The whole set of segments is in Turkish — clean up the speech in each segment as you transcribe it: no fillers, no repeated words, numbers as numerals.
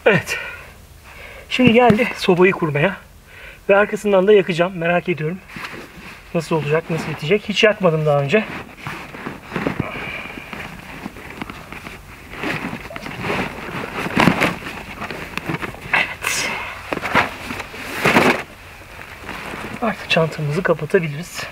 Evet. Şimdi geldi sobayı kurmaya. Ve arkasından da yakacağım. Merak ediyorum. Nasıl olacak, nasıl bitecek. Hiç yakmadım daha önce. Evet. Artık çantamızı kapatabiliriz.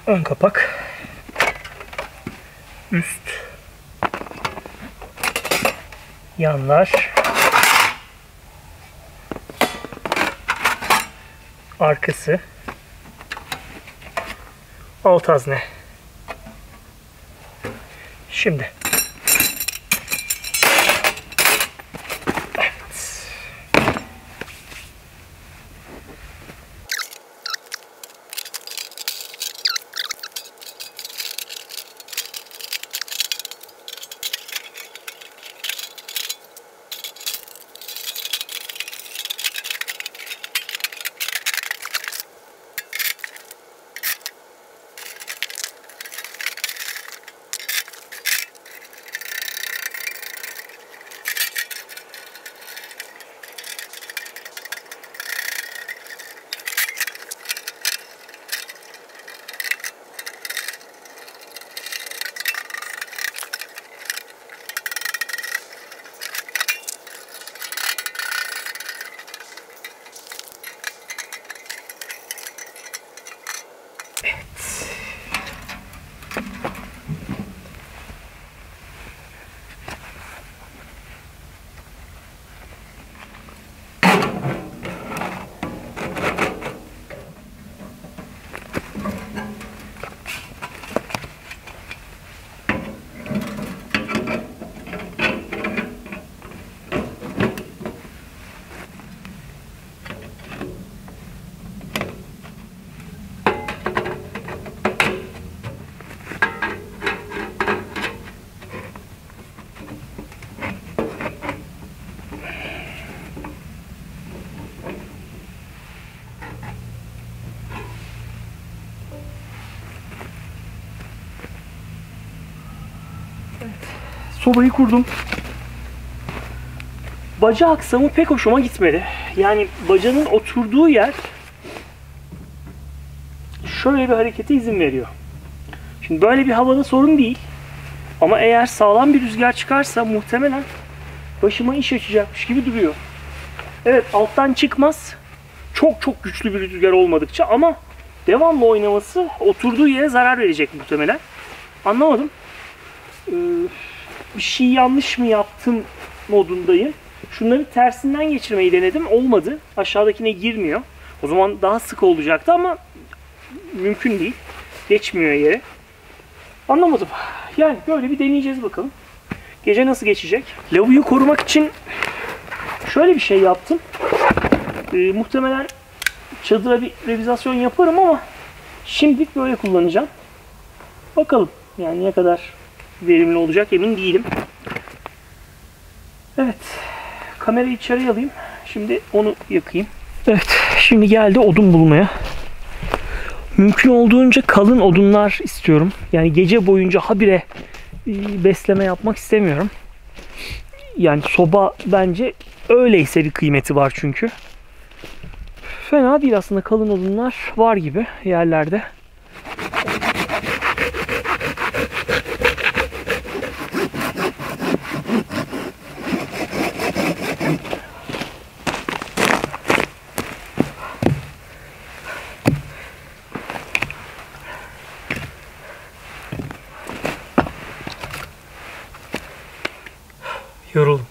Ön kapak, üst, yanlar, arkası, alt hazne. Şimdi sobayı kurdum. Baca aksamı pek hoşuma gitmedi. Yani bacanın oturduğu yer şöyle bir harekete izin veriyor. Şimdi böyle bir havada sorun değil. Ama eğer sağlam bir rüzgar çıkarsa muhtemelen başıma iş açacakmış gibi duruyor. Evet, alttan çıkmaz. Çok çok güçlü bir rüzgar olmadıkça, ama devamlı oynaması oturduğu yere zarar verecek muhtemelen. Anlamadım. Bir şey yanlış mı yaptım modundayım. Şunları tersinden geçirmeyi denedim. Olmadı. Aşağıdakine girmiyor. O zaman daha sık olacaktı ama mümkün değil. Geçmiyor yere. Anlamadım. Yani böyle bir deneyeceğiz bakalım. Gece nasıl geçecek? Lavuyu korumak için şöyle bir şey yaptım. Muhtemelen çadıra bir revizasyon yaparım ama şimdilik böyle kullanacağım. Bakalım yani ne kadar verimli olacak emin değilim. Evet. Kamerayı içeri alayım. Şimdi onu yakayım. Evet. Şimdi geldi odun bulmaya. Mümkün olduğunca kalın odunlar istiyorum. Yani gece boyunca habire besleme yapmak istemiyorum. Yani soba bence öyleyse bir kıymeti var çünkü. Fena değil aslında, kalın odunlar var gibi yerlerde. Yoruldum.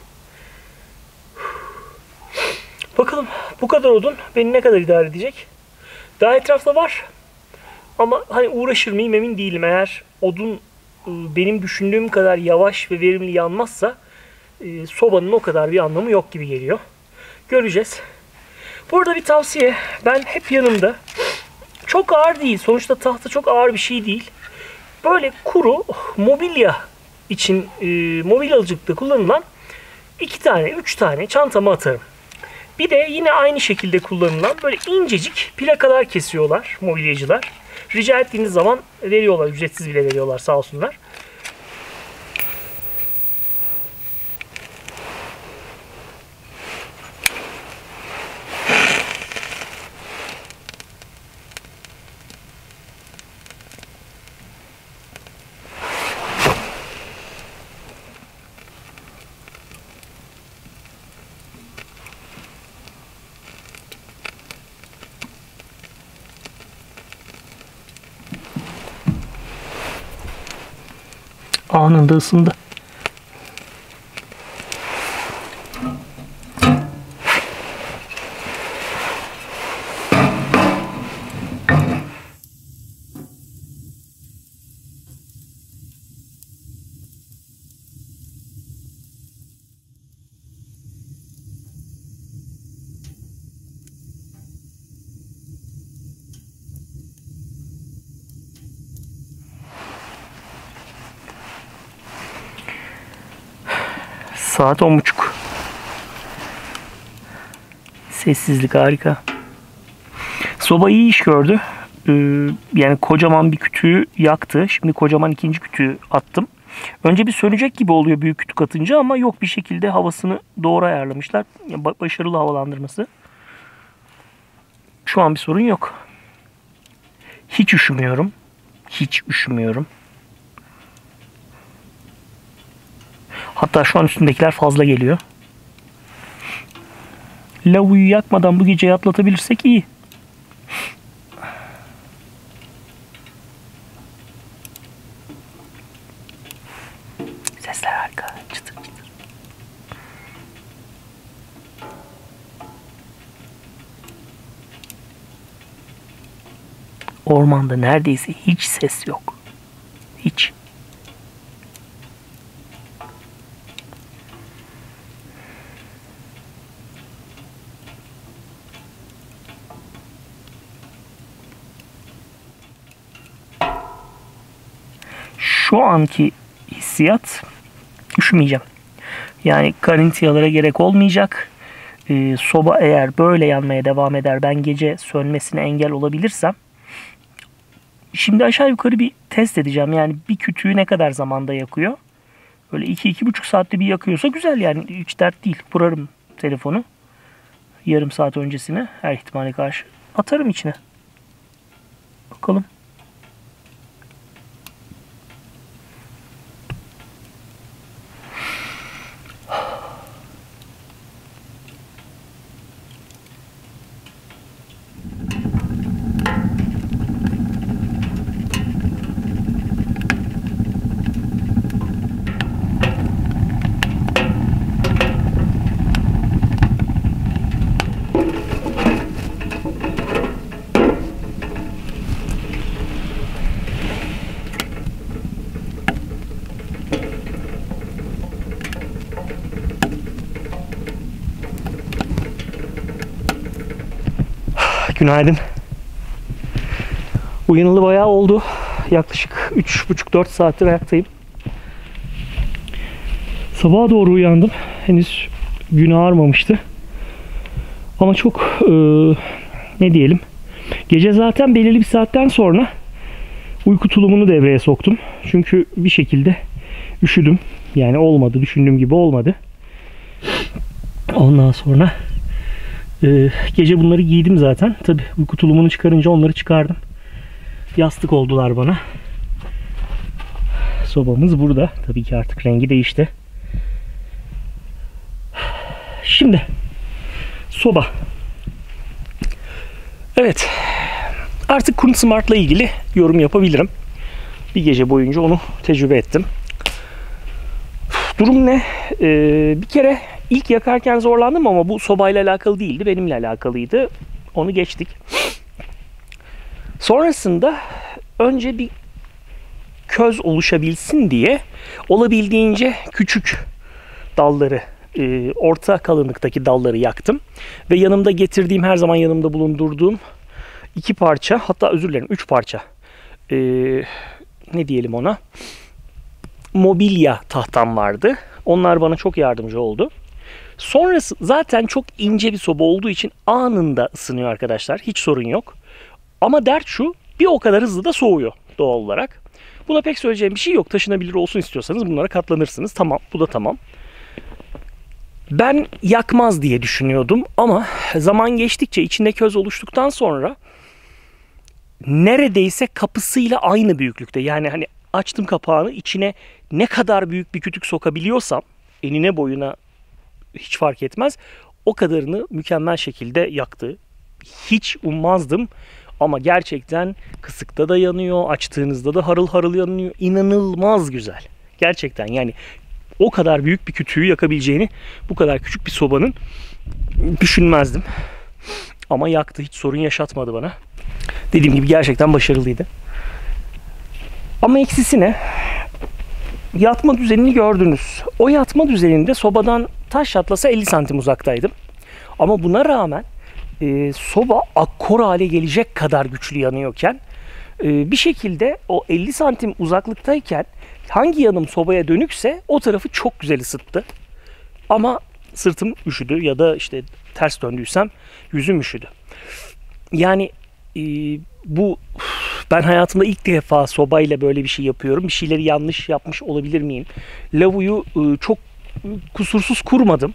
Bakalım bu kadar odun beni ne kadar idare edecek? Daha etrafta var. Ama hani uğraşır mıyım emin değilim. Eğer odun benim düşündüğüm kadar yavaş ve verimli yanmazsa sobanın o kadar bir anlamı yok gibi geliyor. Göreceğiz. Burada bir tavsiye. Ben hep yanımda. Çok ağır değil. Sonuçta tahta çok ağır bir şey değil. Böyle kuru mobilya için mobilyacılıkta kullanılan 2 tane 3 tane çantama atarım. Bir de yine aynı şekilde kullanılan böyle incecik plakalar kesiyorlar mobilyacılar. Rica ettiğiniz zaman veriyorlar. Ücretsiz bile veriyorlar sağ olsunlar. Anında ısındı. Saat 10.30. Sessizlik harika. Soba iyi iş gördü. Yani kocaman bir kütüğü yaktı. Şimdi kocaman ikinci kütüğü attım. Önce bir sönecek gibi oluyor büyük kütük atınca ama yok, bir şekilde havasını doğru ayarlamışlar. Başarılı havalandırması. Şu an bir sorun yok. Hiç üşümüyorum. Hiç üşümüyorum. Hatta şu an üstündekiler fazla geliyor. Lavuyu yakmadan bu geceyi atlatabilirsek iyi. Sesler harika. Çıtır çıtır. Ormanda neredeyse hiç ses yok. Hiç. Şu anki hissiyat, üşümeyeceğim. Yani karıntiyalara gerek olmayacak. Soba eğer böyle yanmaya devam eder, ben gece sönmesine engel olabilirsem, şimdi aşağı yukarı bir test edeceğim. Yani bir kütüğü ne kadar zamanda yakıyor? Böyle 2-2,5 saatte bir yakıyorsa güzel, yani hiç dert değil. Kurarım telefonu. Yarım saat öncesine her ihtimale karşı atarım içine. Bakalım. Günaydın. Uyanalı bayağı oldu. Yaklaşık 3,5-4 saattir ayaktayım. Sabaha doğru uyandım. Henüz gün ağarmamıştı. Ama çok ne diyelim, gece zaten belirli bir saatten sonra uyku tulumunu devreye soktum. Çünkü bir şekilde üşüdüm. Yani olmadı. Düşündüğüm gibi olmadı. Ondan sonra gece bunları giydim zaten. Tabi uyku tulumunu çıkarınca onları çıkardım. Yastık oldular bana. Sobamız burada. Tabii ki artık rengi değişti. Şimdi soba. Evet. Artık Kun Smart'la ilgili yorum yapabilirim. Bir gece boyunca onu tecrübe ettim. Durum ne? Bir kere ilk yakarken zorlandım ama bu sobayla alakalı değildi. Benimle alakalıydı. Onu geçtik. Sonrasında önce bir köz oluşabilsin diye olabildiğince küçük dalları, orta kalınlıktaki dalları yaktım. Ve yanımda getirdiğim, her zaman yanımda bulundurduğum 2 parça, hatta özür dilerim 3 parça, ne diyelim ona, mobilya tahtam vardı. Onlar bana çok yardımcı oldu. Sonrası zaten çok ince bir soba olduğu için anında ısınıyor arkadaşlar. Hiç sorun yok. Ama dert şu, bir o kadar hızlı da soğuyor doğal olarak. Buna pek söyleyeceğim bir şey yok. Taşınabilir olsun istiyorsanız bunlara katlanırsınız. Tamam, bu da tamam. Ben yakmaz diye düşünüyordum ama zaman geçtikçe, içinde köz oluştuktan sonra neredeyse kapısıyla aynı büyüklükte. Yani hani açtım kapağını, içine ne kadar büyük bir kütük sokabiliyorsam, enine boyuna hiç fark etmez, o kadarını mükemmel şekilde yaktı. Hiç ummazdım ama gerçekten kısıkta da yanıyor, açtığınızda da harıl harıl yanıyor. İnanılmaz güzel. Gerçekten yani o kadar büyük bir kütüğü yakabileceğini bu kadar küçük bir sobanın düşünmezdim. Ama yaktı, hiç sorun yaşatmadı bana. Dediğim gibi gerçekten başarılıydı. Ama eksisi ne? Yatma düzenini gördünüz. O yatma düzeninde sobadan taş çatlasa 50 santim uzaktaydım. Ama buna rağmen soba akkor hale gelecek kadar güçlü yanıyorken bir şekilde o 50 santim uzaklıktayken hangi yanım sobaya dönükse o tarafı çok güzel ısıttı. Ama sırtım üşüdü ya da işte ters döndüysem yüzüm üşüdü. Yani ben hayatımda ilk defa sobayla böyle bir şey yapıyorum. Bir şeyleri yanlış yapmış olabilir miyim? Lavuyu çok kusursuz kurmadım.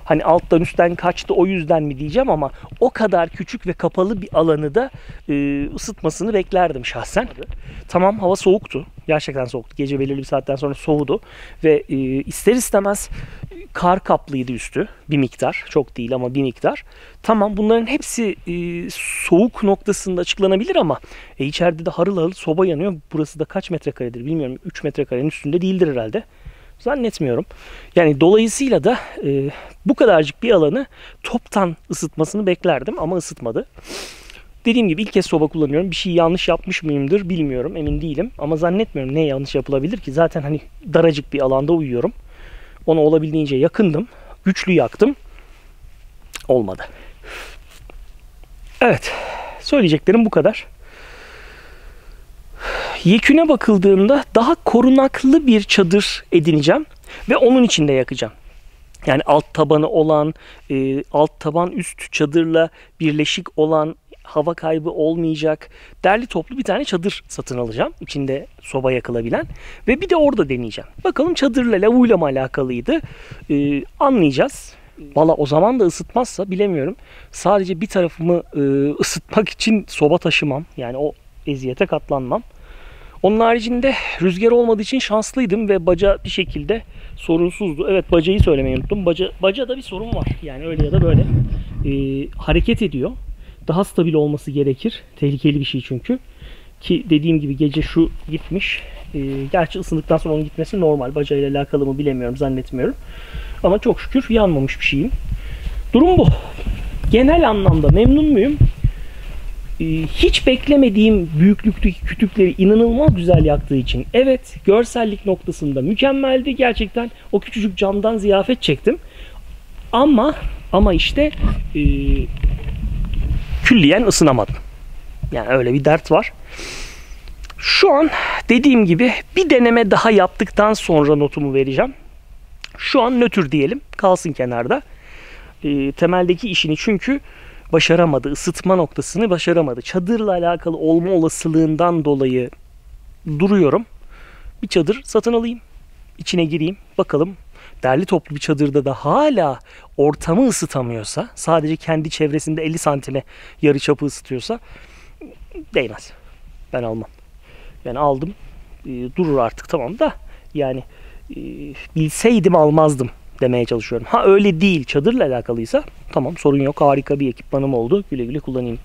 Hani alttan üstten kaçtı o yüzden mi diyeceğim ama o kadar küçük ve kapalı bir alanı da ısıtmasını beklerdim şahsen. Tamam, hava soğuktu. Gerçekten soğuktu. Gece belirli bir saatten sonra soğudu. Ve ister istemez kar kaplıydı üstü. Bir miktar. Çok değil ama bir miktar. Tamam, bunların hepsi soğuk noktasında açıklanabilir ama içeride de harıl harıl soba yanıyor. Burası da kaç metrekaredir bilmiyorum. 3 metrekarenin üstünde değildir herhalde. Zannetmiyorum. Yani dolayısıyla da bu kadarcık bir alanı toptan ısıtmasını beklerdim ama ısıtmadı. Dediğim gibi ilk kez soba kullanıyorum. Bir şey yanlış yapmış mıyımdır bilmiyorum. Emin değilim. Ama zannetmiyorum ne yanlış yapılabilir ki. Zaten hani daracık bir alanda uyuyorum. Ona olabildiğince yakındım. Güçlü yaktım. Olmadı. Evet. Söyleyeceklerim bu kadar. Yeküne bakıldığında daha korunaklı bir çadır edineceğim ve onun içinde yakacağım. Yani alt tabanı olan, alt taban üst çadırla birleşik olan, hava kaybı olmayacak, derli toplu bir tane çadır satın alacağım. İçinde soba yakılabilen ve bir de orada deneyeceğim. Bakalım çadırla, lavuyla mı alakalıydı? Anlayacağız. Valla o zaman da ısıtmazsa bilemiyorum. Sadece bir tarafımı ısıtmak için soba taşımam. Yani o eziyete katlanmam. Onun haricinde rüzgar olmadığı için şanslıydım ve baca bir şekilde sorunsuzdu. Evet, bacayı söylemeyi unuttum. Bacada bir sorun var. Yani öyle ya da böyle hareket ediyor. Daha stabil olması gerekir. Tehlikeli bir şey çünkü. Ki dediğim gibi gece şu gitmiş. Gerçi ısındıktan sonra onun gitmesi normal. Bacayla alakalı mı bilemiyorum, zannetmiyorum. Ama çok şükür yanmamış bir şeyim. Durum bu. Genel anlamda memnun muyum? Hiç beklemediğim büyüklükteki kütükleri inanılmaz güzel yaktığı için evet, görsellik noktasında mükemmeldi. Gerçekten o küçücük camdan ziyafet çektim. Ama işte külliyen ısınamadım. Yani öyle bir dert var. Şu an dediğim gibi bir deneme daha yaptıktan sonra notumu vereceğim. Şu an nötr diyelim. Kalsın kenarda. Temeldeki işini çünkü başaramadı. Isıtma noktasını başaramadı. Çadırla alakalı olma olasılığından dolayı duruyorum. Bir çadır satın alayım. İçine gireyim. Bakalım derli toplu bir çadırda da hala ortamı ısıtamıyorsa, sadece kendi çevresinde 50 santime yarı çapı ısıtıyorsa değmez. Ben almam. Yani aldım. Durur artık, tamam da yani bilseydim almazdım demeye çalışıyorum. Ha öyle değil, çadırla alakalıysa tamam, sorun yok, harika bir ekipmanım oldu, güle güle kullanayım.